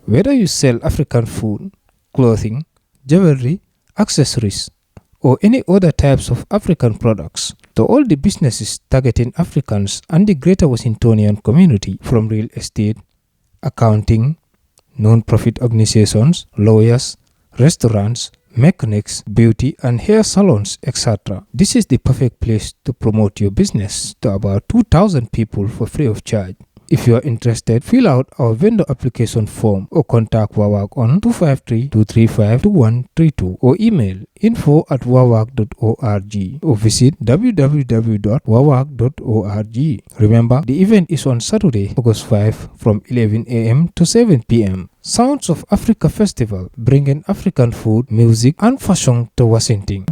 Whether you sell African food, clothing, jewelry, accessories, or any other types of African products, to all the businesses targeting Africans and the greater Washingtonian community, from real estate, accounting, non-profit organizations, lawyers, restaurants, mechanics, beauty and hair salons, etc. This is the perfect place to promote your business to about 2,000 people for free of charge. If you are interested, fill out our vendor application form or contact Wawac on 253-235-2132 or email info@wawac.org or visit www.wawac.org. Remember, the event is on Saturday, August 5 from 11 a.m. to 7 p.m. Sounds of Africa Festival, bringing African food, music and fashion to Washington.